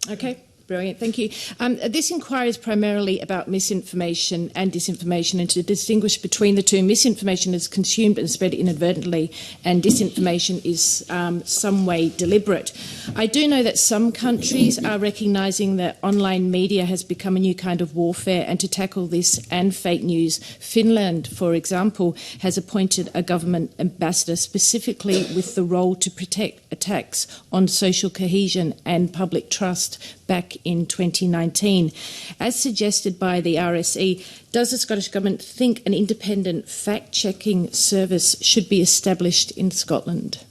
Okay. Brilliant, thank you. This inquiry is primarily about misinformation and disinformation, and to distinguish between the two. Misinformation is consumed and spread inadvertently, and disinformation is some way deliberate. I do know that some countries are recognising that online media has become a new kind of warfare, and to tackle this and fake news, Finland, for example, has appointed a government ambassador specifically with the role to protect attacks on social cohesion and public trust back in 2019. As suggested by the RSE, does the Scottish Government think an independent fact-checking service should be established in Scotland?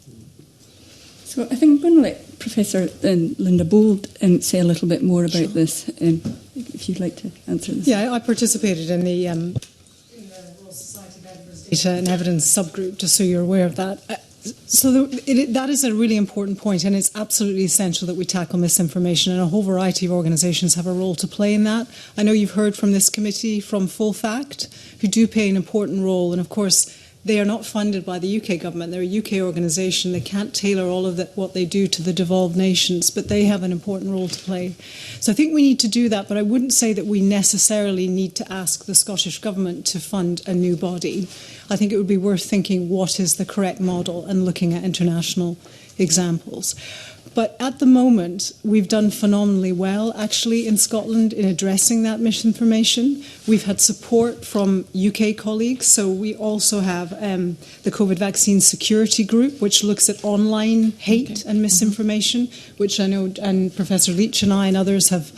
So I think I'm going to let Professor Linda Bould say a little bit more about this, if you'd like to answer this. Yeah, I participated in the Royal Society of Edinburgh's Data and Evidence subgroup, just so you're aware of that. So that is a really important point, and it's absolutely essential that we tackle misinformation, and a whole variety of organisations have a role to play in that. I know you've heard from this committee from Full Fact, who do play an important role, and of course they are not funded by the UK government. They're a UK organisation. They can't tailor all of what they do to the devolved nations, but they have an important role to play. So I think we need to do that, but I wouldn't say that we necessarily need to ask the Scottish Government to fund a new body. I think it would be worth thinking what is the correct model and looking at international examples. But at the moment, we've done phenomenally well, actually, in Scotland in addressing that misinformation. We've had support from UK colleagues. So we also have the COVID Vaccine Security Group, which looks at online hate and misinformation, which I know, and Professor Leach and I and others have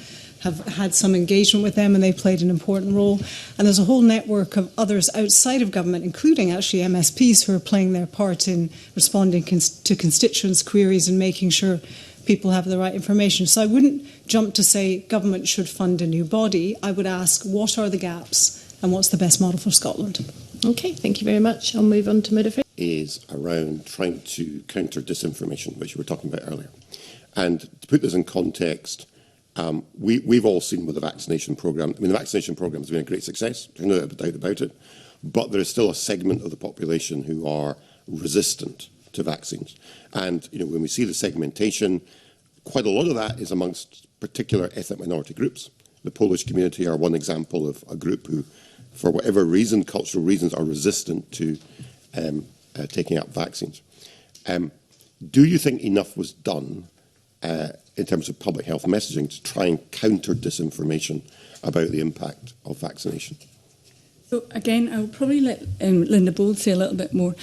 had some engagement with them, and they played an important role. And there's a whole network of others outside of government, including actually MSPs, who are playing their part in responding to constituents' queries and making sure people have the right information. So I wouldn't jump to say government should fund a new body. I would ask, what are the gaps and what's the best model for Scotland? Okay, thank you very much. I'll move on to Mudafir. Is around trying to counter disinformation, which we were talking about earlier. And to put this in context, we've all seen with the vaccination programme, I mean, the vaccination programme has been a great success, there's no doubt about it, but there is still a segment of the population who are resistant to vaccines. And, you know, when we see the segmentation, quite a lot of that is amongst particular ethnic minority groups. The Polish community are one example of a group who, for whatever reason, cultural reasons, are resistant to taking up vaccines. Do you think enough was done in terms of public health messaging to try and counter disinformation about the impact of vaccination? So again, I'll probably let Linda Bould say a little bit more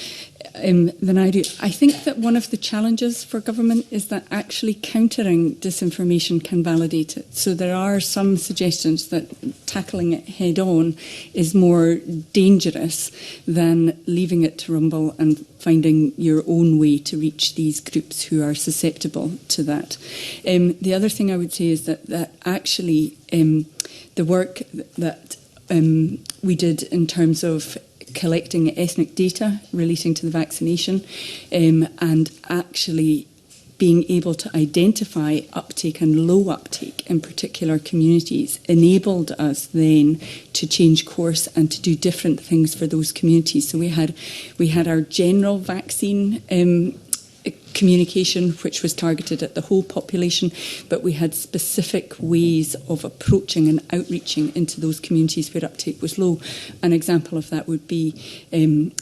than I do. I think that one of the challenges for government is that actually countering disinformation can validate it. So there are some suggestions that tackling it head on is more dangerous than leaving it to rumble and finding your own way to reach these groups who are susceptible to that. The other thing I would say is that actually the work that we did in terms of collecting ethnic data relating to the vaccination and actually being able to identify uptake and low uptake in particular communities enabled us then to change course and to do different things for those communities. So we had our general vaccine communication, which was targeted at the whole population, but we had specific ways of approaching and outreaching into those communities where uptake was low. An example of that would be,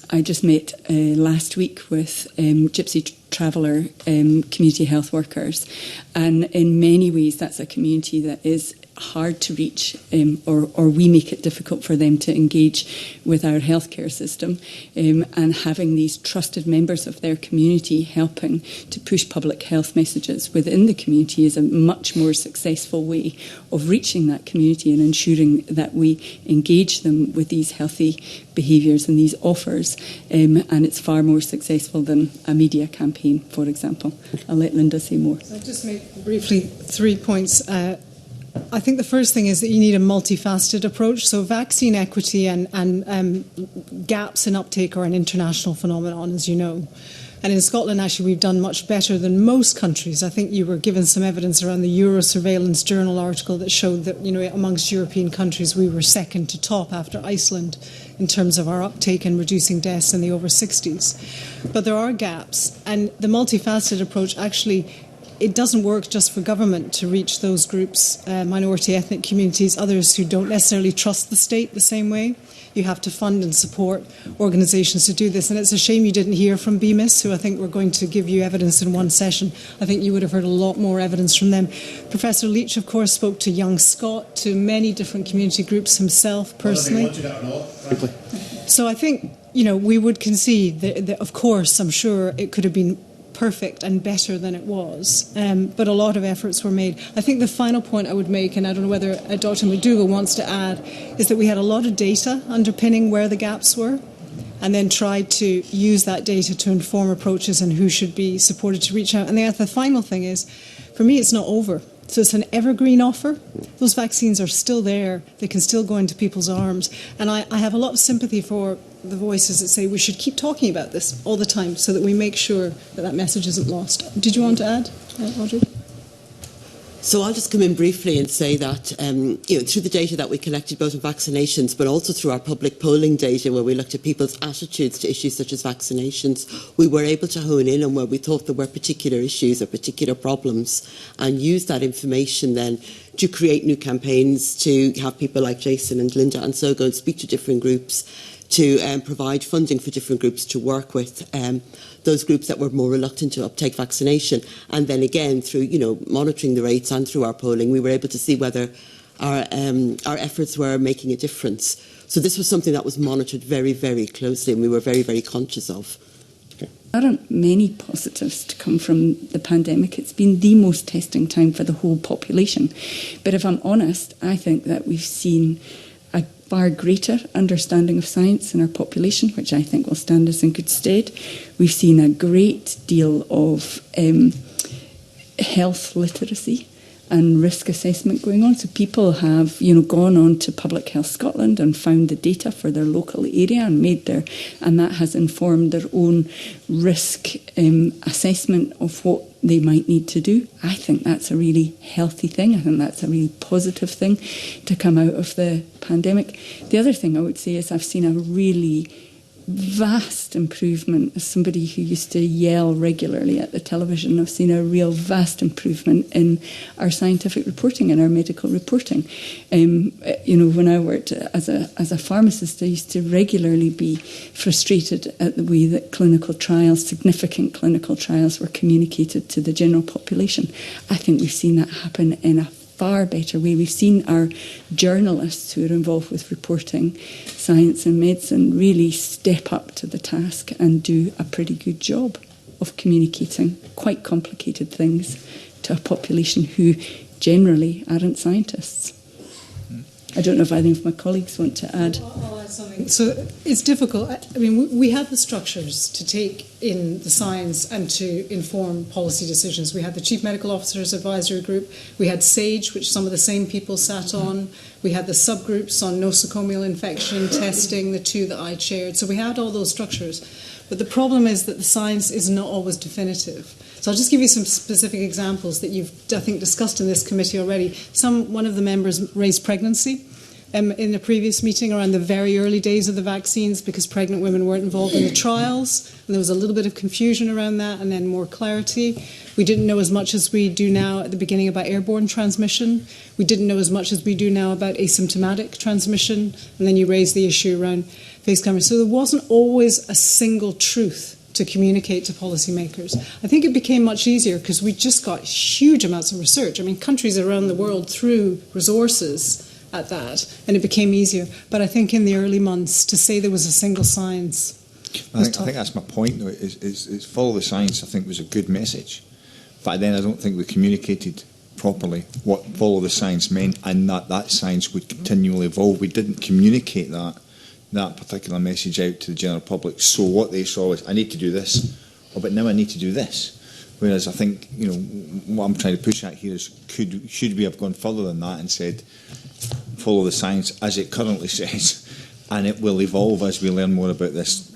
I just met last week with Gypsy Traveller community health workers, and in many ways that's a community that is hard to reach, or we make it difficult for them to engage with our healthcare system, and having these trusted members of their community helping to push public health messages within the community is a much more successful way of reaching that community and ensuring that we engage them with these healthy behaviours and these offers, and it's far more successful than a media campaign, for example. I'll let Linda say more. I'll just make briefly 3 points. I think the first thing is that you need a multifaceted approach. So vaccine equity and gaps in uptake are an international phenomenon, as you know. And in Scotland, actually, we've done much better than most countries. I think you were given some evidence around the Euro Surveillance Journal article that showed that, you know, amongst European countries, we were second to top after Iceland in terms of our uptake and reducing deaths in the over 60s. But there are gaps. And the multifaceted approach actually it doesn't work just for government to reach those groups, minority ethnic communities, others who don't necessarily trust the state the same way. You have to fund and support organisations to do this. And it's a shame you didn't hear from BMIS, who I think were going to give you evidence in one session. I think you would have heard a lot more evidence from them. Professor Leach, of course, spoke to Young Scott, to many different community groups himself personally. Whether they wanted it or not, frankly. So I think, we would concede that, of course, I'm sure it could have been perfect and better than it was, but a lot of efforts were made. I think the final point I would make, and I don't know whether Dr. McDougall wants to add, is that we had a lot of data underpinning where the gaps were, and then tried to use that data to inform approaches and who should be supported to reach out. And the final thing is, for me, it's not over. So it's an evergreen offer. Those vaccines are still there. They can still go into people's arms. And I have a lot of sympathy for the voices that say we should keep talking about this all the time so that we make sure that message isn't lost. Did you want to add, Audrey? So I'll just come in briefly and say that through the data that we collected both on vaccinations but also through our public polling data where we looked at people's attitudes to issues such as vaccinations, we were able to hone in on where we thought there were particular issues or particular problems and use that information then to create new campaigns, to have people like Jason and Linda and so go and speak to different groups, to provide funding for different groups to work with those groups that were more reluctant to uptake vaccination. And then again, through monitoring the rates and through our polling, we were able to see whether our efforts were making a difference. So this was something that was monitored very, very closely and we were very, very conscious of. There aren't many positives to come from the pandemic. It's been the most testing time for the whole population. But if I'm honest, I think that we've seen a far greater understanding of science in our population, which I think will stand us in good stead. We've seen a great deal of health literacy and risk assessment going on. So people have, gone on to Public Health Scotland and found the data for their local area and and that has informed their own risk assessment of what they might need to do. I think that's a really healthy thing. I think that's a really positive thing to come out of the pandemic. The other thing I would say is I've seen a really vast improvement. As somebody who used to yell regularly at the television, I've seen a real vast improvement in our scientific reporting and our medical reporting. When I worked as a pharmacist, I used to regularly be frustrated at the way that significant clinical trials were communicated to the general population. I think we've seen that happen in a far better way. We've seen our journalists who are involved with reporting science and medicine really step up to the task and do a pretty good job of communicating quite complicated things to a population who generally aren't scientists. I don't know if any of my colleagues want to add. I'll add something. So it's difficult. I mean, we have the structures to take in the science and to inform policy decisions. We had the Chief Medical Officers Advisory Group. We had SAGE, which some of the same people sat on. We had the subgroups on nosocomial infection testing, the two that I chaired. So we had all those structures. But the problem is that the science is not always definitive. So I'll just give you some specific examples that you've, I think, discussed in this committee already. One of the members raised pregnancy in a previous meeting around the very early days of the vaccines because pregnant women weren't involved in the trials. And there was a little bit of confusion around that and then more clarity. We didn't know as much as we do now at the beginning about airborne transmission. We didn't know as much as we do now about asymptomatic transmission. And then you raised the issue around face cameras. So there wasn't always a single truth to communicate to policymakers. I think it became much easier because we just got huge amounts of research. I mean, countries around the world threw resources at that, and it became easier. But I think in the early months, to say there was a single science I think that's my point, though, is follow the science, I think, was a good message. But then I don't think we communicated properly what follow the science meant and that science would continually evolve. We didn't communicate that particular message out to the general public. So what they saw was, I need to do this, but now I need to do this. Whereas I think, what I'm trying to push at here is, should we have gone further than that and said, follow the science as it currently says, and it will evolve as we learn more about this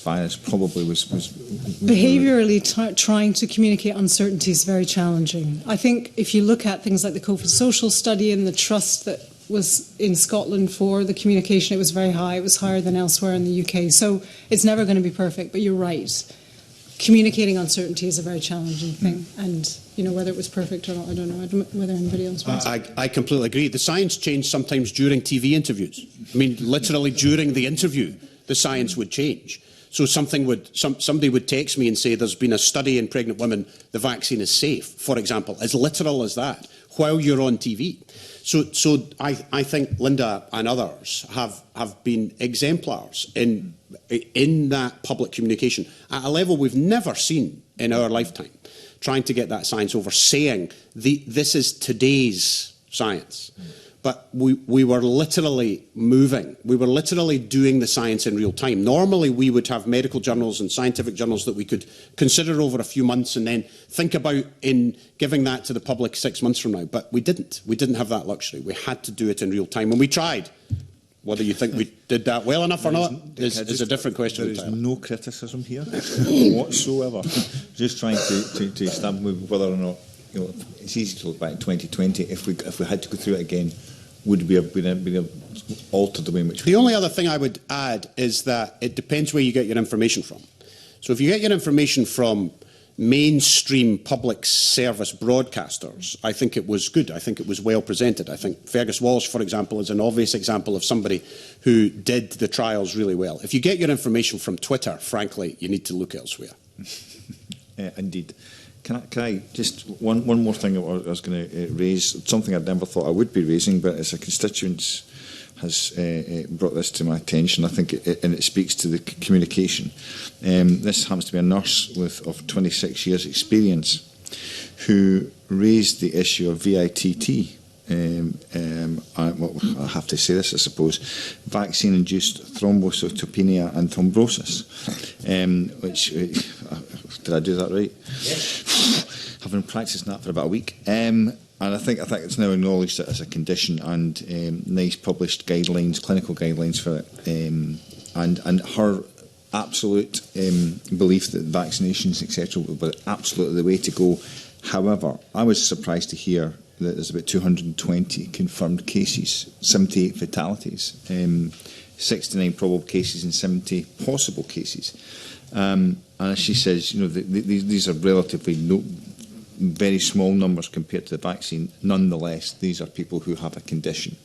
virus. Probably was behaviourally trying to communicate uncertainty is very challenging. I think if you look at things like the COVID social study and the trust that was in Scotland for the communication, it was very high. It was higher than elsewhere in the UK. So it's never going to be perfect, but you're right. Communicating uncertainty is a very challenging thing, and whether it was perfect or not, I don't know. I don't know whether anybody else wants. I completely agree. The science changed sometimes during TV interviews. I mean, literally during the interview, the science would change. So somebody would text me and say, there's been a study in pregnant women, the vaccine is safe, for example, as literal as that, while you're on TV. So I think Linda and others have been exemplars in that public communication at a level we've never seen in our lifetime, trying to get that science over, saying this is today's science. But we were literally moving. We were literally doing the science in real time. Normally, we would have medical journals and scientific journals that we could consider over a few months and then think about in giving that to the public 6 months from now. But we didn't. We didn't have that luxury. We had to do it in real time. And we tried. Whether you think we did that well enough or not is a different question. There is no criticism here whatsoever. Just trying to establish whether or not, it's easy to look back at 2020. If we had to go through it again, would we have been altered the way in which... The only other thing I would add is that it depends where you get your information from. So if you get your information from mainstream public service broadcasters, I think it was good. I think it was well presented. I think Fergus Walsh, for example, is an obvious example of somebody who did the trials really well. If you get your information from Twitter, frankly, you need to look elsewhere. Indeed. Can I just one more thing I was going to raise, something I'd never thought I would be raising, but as a constituent has brought this to my attention, I think, and it speaks to the communication. This happens to be a nurse of 26 years' experience who raised the issue of VITT. I have to say this, I suppose, vaccine-induced thrombocytopenia and thrombosis, which, did I do that right? Yes. I've been practising that for about a week. And I think it's now acknowledged as a condition, and NICE published guidelines, clinical guidelines for it. And her absolute belief that vaccinations, etc., were absolutely the way to go. However, I was surprised to hear that there's about 220 confirmed cases, 78 fatalities, 69 probable cases and 70 possible cases. And as she says, these are relatively very small numbers compared to the vaccine. Nonetheless, these are people who have a condition,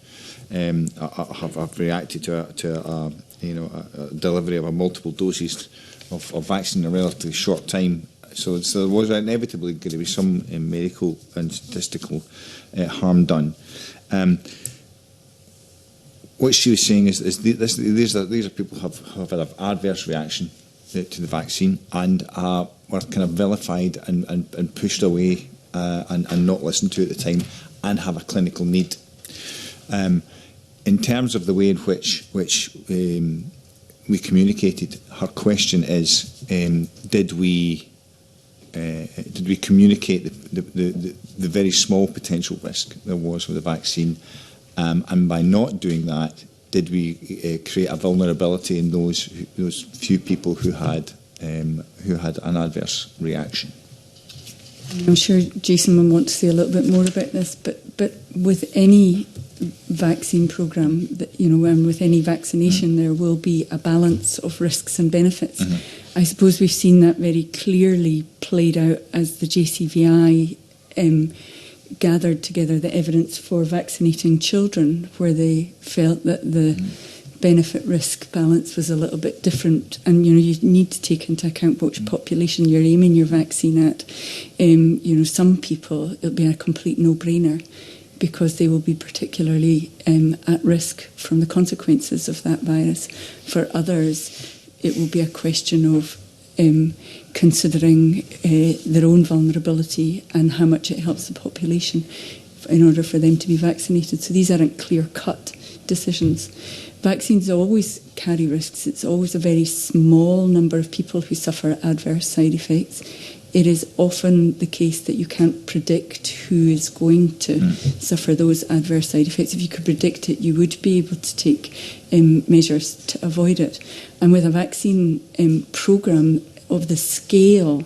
have reacted to a delivery of multiple doses of vaccine in a relatively short time. So there was inevitably going to be some medical and statistical harm done. What she was saying is these are people who have had an adverse reaction to the vaccine and were kind of vilified and pushed away and not listened to at the time and have a clinical need. In terms of the way in which we communicated, her question is, did we communicate the very small potential risk there was with the vaccine, and by not doing that, did we create a vulnerability in those few people who had an adverse reaction? I'm sure Jason will want to say a little bit more about this, but with any vaccine programme, and with any vaccination, there will be a balance of risks and benefits. Mm-hmm. I suppose we've seen that very clearly played out as the JCVI gathered together the evidence for vaccinating children, where they felt that the benefit-risk balance was a little bit different. And, you need to take into account which population you're aiming your vaccine at. Some people, it'll be a complete no-brainer because they will be particularly at risk from the consequences of that virus. For others, it will be a question of considering their own vulnerability and how much it helps the population in order for them to be vaccinated. So these aren't clear-cut decisions. Vaccines always carry risks. It's always a very small number of people who suffer adverse side effects. It is often the case that you can't predict who is going to suffer those adverse side effects. If you could predict it, you would be able to take measures to avoid it. And with a vaccine programme of the scale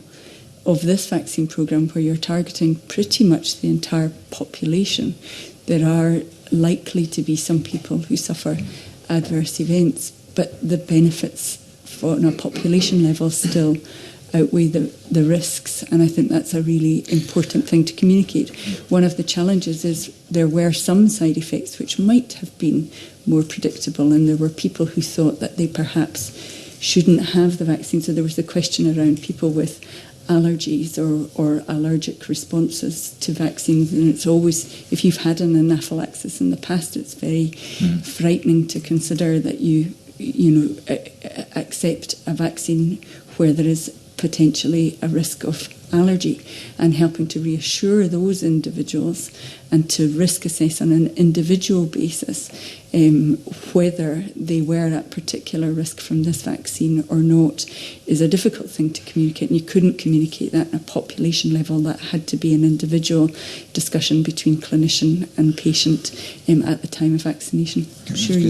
of this vaccine programme, where you're targeting pretty much the entire population, there are likely to be some people who suffer adverse events, but the benefits on a population level still outweigh the risks, and I think that's a really important thing to communicate. One of the challenges is there were some side effects which might have been more predictable, and there were people who thought that they perhaps shouldn't have the vaccine. So there was the question around people with allergies or allergic responses to vaccines, and it's always, if you've had an anaphylaxis in the past, it's very frightening to consider that you accept a vaccine where there is potentially a risk of allergy, and helping to reassure those individuals and to risk assess on an individual basis whether they were at particular risk from this vaccine or not is a difficult thing to communicate, and you couldn't communicate that at a population level. That had to be an individual discussion between clinician and patient at the time of vaccination. Sure. I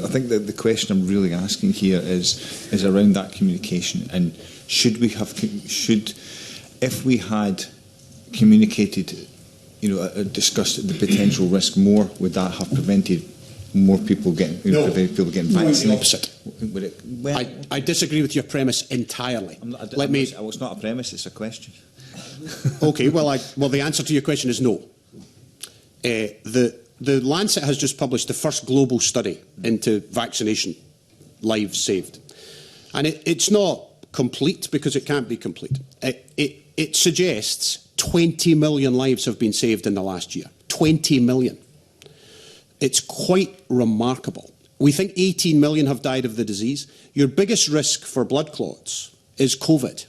think that the question I'm really asking here is around that communication, and if we had communicated, discussed the potential risk more, would that have prevented more people getting vaccinated? The opposite. I disagree with your premise entirely. It's not a premise; it's a question. Okay. Well, the answer to your question is no. The Lancet has just published the first global study into vaccination lives saved, and it's not complete because it can't be complete. It suggests 20 million lives have been saved in the last year. 20 million. It's quite remarkable. We think 18 million have died of the disease. Your biggest risk for blood clots is COVID.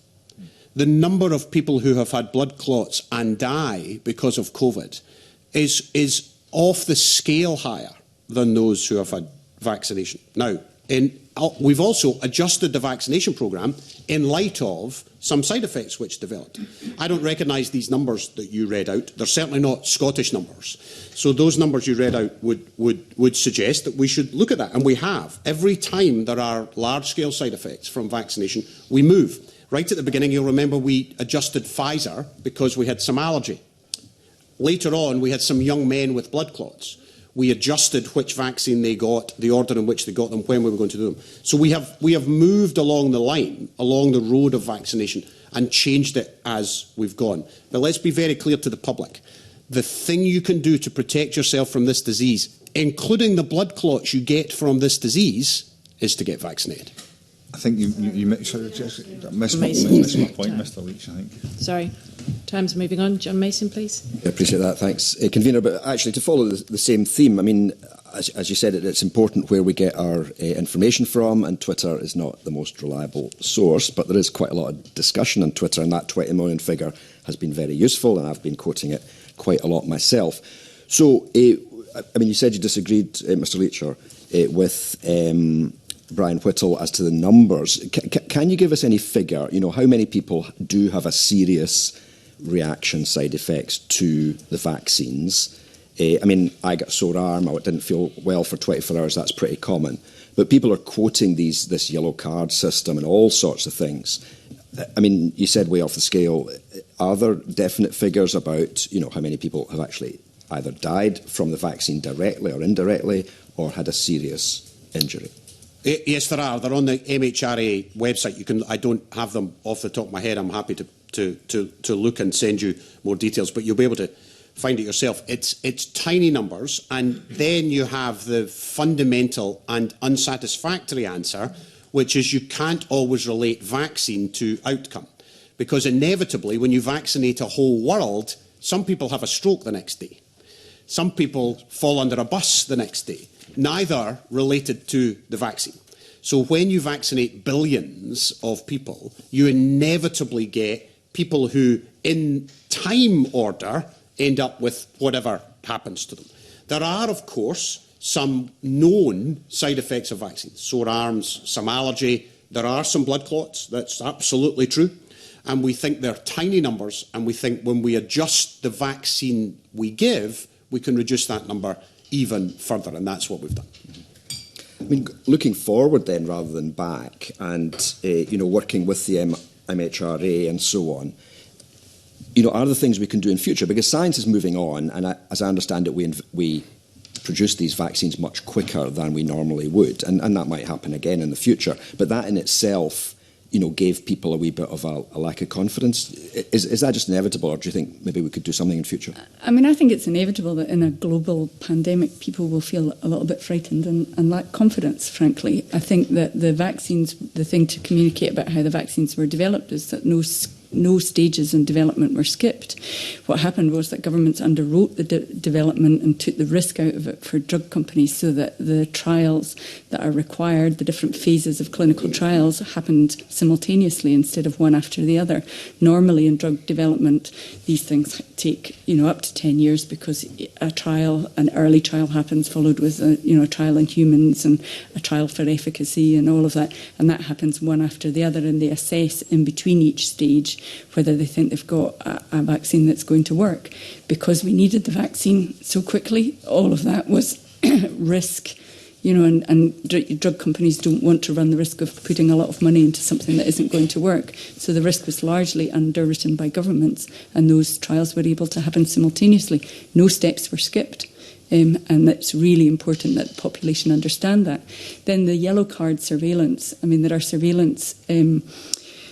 The number of people who have had blood clots and die because of COVID is off the scale higher than those who have had vaccination. Now, we've also adjusted the vaccination programme in light of some side effects which developed. I don't recognise these numbers that you read out. They're certainly not Scottish numbers. So those numbers you read out would suggest that we should look at that. And we have. Every time there are large-scale side effects from vaccination, we move. Right at the beginning, you'll remember we adjusted Pfizer because we had some allergy. Later on, we had some young men with blood clots. We adjusted which vaccine they got, the order in which they got them, when we were going to do them. So we have moved along the line, along the road of vaccination, and changed it as we've gone. But let's be very clear to the public. The thing you can do to protect yourself from this disease, including the blood clots you get from this disease, is to get vaccinated. I think you missed my point, Mr. Leach, I think. Sorry. Time's moving on. John Mason, please. I appreciate that. Thanks, Convener. But actually, to follow the same theme, I mean, as you said, it's important where we get our information from, and Twitter is not the most reliable source, but there is quite a lot of discussion on Twitter, and that 20 million figure has been very useful, and I've been quoting it quite a lot myself. So, I mean, you said you disagreed, Mr. Leacher, with Brian Whittle as to the numbers. Can you give us any figure? How many people do have a serious reaction side effects to the vaccines? I mean, I got a sore arm, I didn't feel well for 24 hours, that's pretty common. But people are quoting this yellow card system and all sorts of things. I mean, you said way off the scale. Are there definite figures about, how many people have actually either died from the vaccine directly or indirectly, or had a serious injury? Yes, there are. They're on the MHRA website. I don't have them off the top of my head. I'm happy to look and send you more details, but you'll be able to find it yourself. It's tiny numbers, and then you have the fundamental and unsatisfactory answer, which is you can't always relate vaccine to outcome, because inevitably when you vaccinate a whole world, some people have a stroke the next day. Some people fall under a bus the next day, neither related to the vaccine. So when you vaccinate billions of people, you inevitably get people who, in time order, end up with whatever happens to them. There are, of course, some known side effects of vaccines. Sore arms, some allergy. There are some blood clots. That's absolutely true. And we think they're tiny numbers, and we think when we adjust the vaccine we give, we can reduce that number even further, and that's what we've done. I mean, looking forward then rather than back, and working with the MHRA and so on, are there things we can do in future? Because science is moving on, and as I understand it, we produce these vaccines much quicker than we normally would, and that might happen again in the future. But that in itself, gave people a wee bit of a lack of confidence. Is that just inevitable, or do you think maybe we could do something in future? I mean, I think it's inevitable that in a global pandemic, people will feel a little bit frightened and lack confidence, frankly. I think that the thing to communicate about how the vaccines were developed is that no stages in development were skipped. What happened was that governments underwrote the development and took the risk out of it for drug companies, so that the trials that are required, the different phases of clinical trials, happened simultaneously instead of one after the other. Normally in drug development, these things take up to 10 years, because an early trial happens, followed with a trial in humans and a trial for efficacy and all of that, and that happens one after the other, and they assess in between each stage whether they think they've got a vaccine that's going to work. Because we needed the vaccine so quickly, all of that was risk, and drug companies don't want to run the risk of putting a lot of money into something that isn't going to work. So the risk was largely underwritten by governments, and those trials were able to happen simultaneously. No steps were skipped. And it's really important that the population understand that. Then the yellow card surveillance. I mean, there are surveillance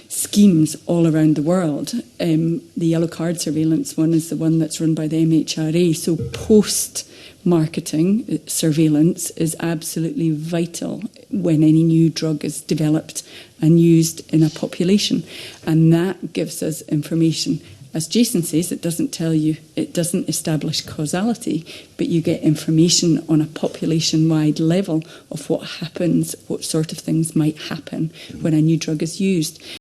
schemes all around the world. The yellow card surveillance one is the one that's run by the MHRA. So post-marketing surveillance is absolutely vital when any new drug is developed and used in a population. And that gives us information. As Jason says, it doesn't establish causality, but you get information on a population-wide level of what happens, what sort of things might happen when a new drug is used.